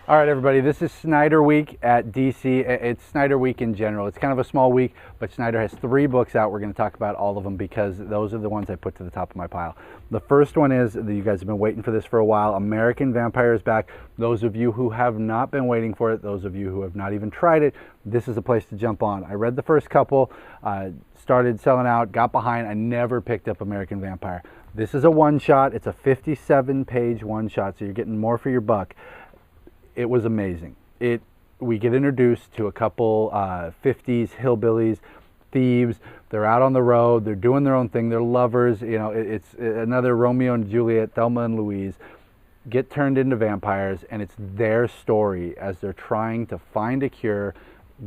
All right, everybody, this is Snyder Week at DC. It's Snyder Week in general. It's kind of a small week, but Snyder has 3 books out. We're going to talk about all of them because those are the ones I put to the top of my pile. The first one is, that you guys have been waiting for this for a while, American Vampire is back. Those of you who have not been waiting for it, those of you who have not even tried it, this is a place to jump on. I read the first couple, started selling out, got behind. I never picked up American Vampire. This is a one-shot. It's a 57-page one-shot, so you're getting more for your buck. It was amazing. We get introduced to a couple 50s hillbillies, thieves. They're out on the road. They're doing their own thing. They're lovers. You know, it's another Romeo and Juliet, Thelma and Louise, get turned into vampires, and it's their story as they're trying to find a cure,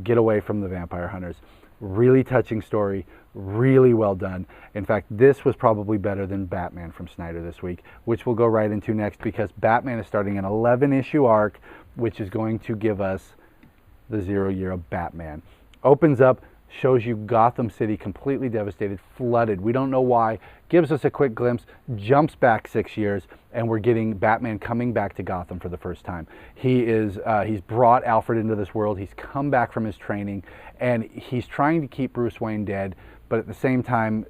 get away from the vampire hunters. Really touching story, really well done. In fact, this was probably better than Batman from Snyder this week, which we'll go right into next, because Batman is starting an 11-issue arc, which is going to give us the 0 year of Batman. Opens up, shows you Gotham City completely devastated, flooded. We don't know why. Gives us a quick glimpse, jumps back 6 years, and we're getting Batman coming back to Gotham for the first time. He's brought Alfred into this world. He's come back from his training, and he's trying to keep Bruce Wayne dead, but at the same time,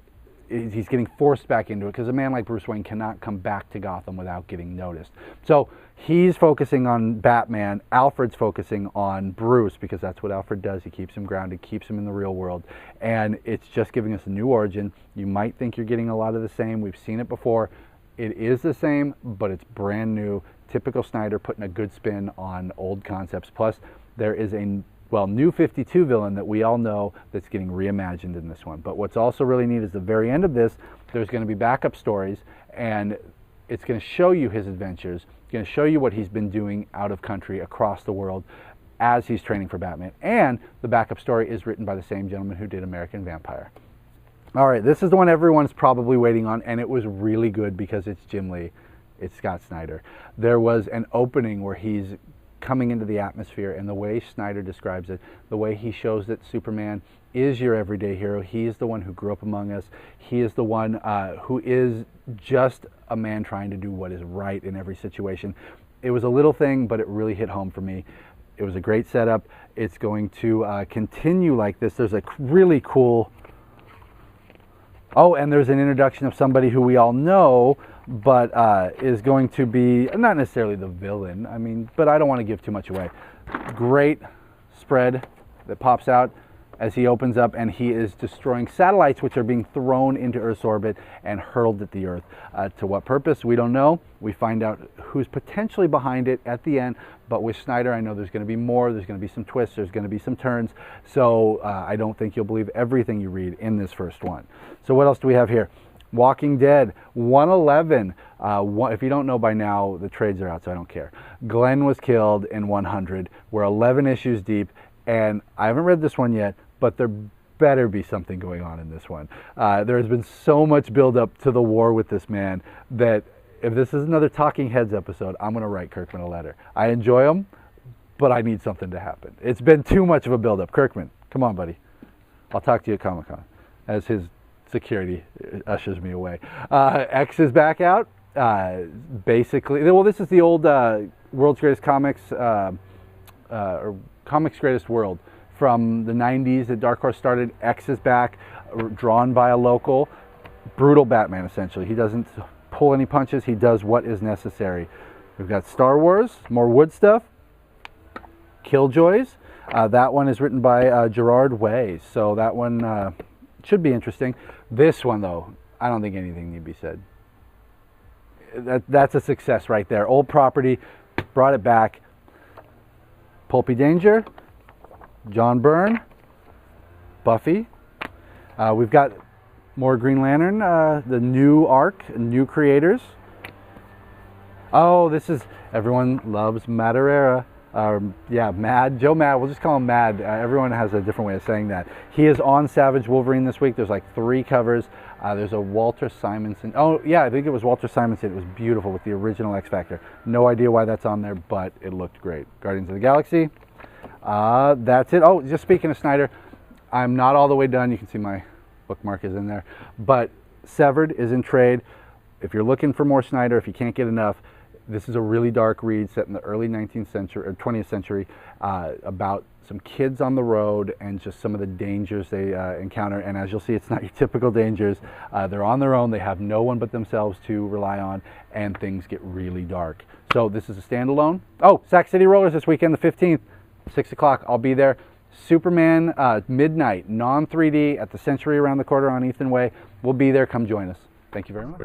he's getting forced back into it because a man like Bruce Wayne cannot come back to Gotham without getting noticed. So he's focusing on Batman. Alfred's focusing on Bruce because that's what Alfred does. He keeps him grounded, keeps him in the real world. And it's just giving us a new origin. You might think you're getting a lot of the same. We've seen it before. It is the same, but it's brand new. Typical Snyder, putting a good spin on old concepts. Plus, there is a new 52 villain that we all know that's getting reimagined in this one. But what's also really neat is the very end of this, there's going to be backup stories, and it's going to show you his adventures. It's going to show you what he's been doing out of country, across the world, as he's training for Batman. And the backup story is written by the same gentleman who did American Vampire. All right, this is the one everyone's probably waiting on, and it was really good because it's Jim Lee. It's Scott Snyder. There was an opening where he's coming into the atmosphere, and the way Snyder describes it, the way he shows that Superman is your everyday hero. He is the one who grew up among us. He is the one who is just a man trying to do what is right in every situation. It was a little thing, but it really hit home for me. It was a great setup. It's going to continue like this. There's a really cool... Oh, and there's an introduction of somebody who we all know, but is going to be not necessarily the villain. I mean, but I don't want to give too much away. Great spread that pops out as he opens up, and he is destroying satellites which are being thrown into Earth's orbit and hurled at the Earth. To what purpose? We don't know. We find out who's potentially behind it at the end, but with Snyder, I know there's going to be more. There's going to be some twists. There's going to be some turns. So I don't think you'll believe everything you read in this first one. So what else do we have here? Walking Dead 111. If you don't know by now, the trades are out, so I don't care. Glenn was killed in 100. We're 11 issues deep, and I haven't read this one yet, but there better be something going on in this one. There has been so much build-up to the war with this man that if this is another Talking Heads episode, I'm going to write Kirkman a letter. I enjoy him, but I need something to happen. It's been too much of a build-up. Kirkman, come on, buddy. I'll talk to you at Comic-Con as his security ushers me away. X is back out. Basically, well, this is the old World's Greatest Comics, or Comics Greatest World from the 90s that Dark Horse started. X is back, drawn by a local. Brutal Batman, essentially. He doesn't pull any punches. He does what is necessary. We've got Star Wars, more Wood stuff. Killjoys. That one is written by Gerard Way, so that one should be interesting. This one, though, I don't think anything need to be said. That's a success right there. Old property, brought it back. Pulpy Danger, John Byrne, Buffy. We've got more Green Lantern, the new arc, new creators. Oh, this is, everyone loves Madureira. Joe Mad, we'll just call him Mad. Everyone has a different way of saying that. He is on Savage Wolverine this week. There's like 3 covers. There's a Walter Simonson. Oh, yeah, I think it was Walter Simonson. It was beautiful with the original X Factor. No idea why that's on there, but it looked great. Guardians of the Galaxy. That's it. Oh, just speaking of Snyder, I'm not all the way done. You can see my bookmark is in there. But Severed is in trade. If you're looking for more Snyder, if you can't get enough, This is a really dark read set in the early 19th century or 20th century about some kids on the road and just some of the dangers they encounter. And as you'll see, it's not your typical dangers. They're on their own. They have no one but themselves to rely on, and things get really dark. So this is a standalone. Oh, Sac City Rollers this weekend, the 15th, 6 o'clock. I'll be there. Superman midnight, non-3D at the Century around the corner on Ethan Way. We'll be there. Come join us. Thank you very much.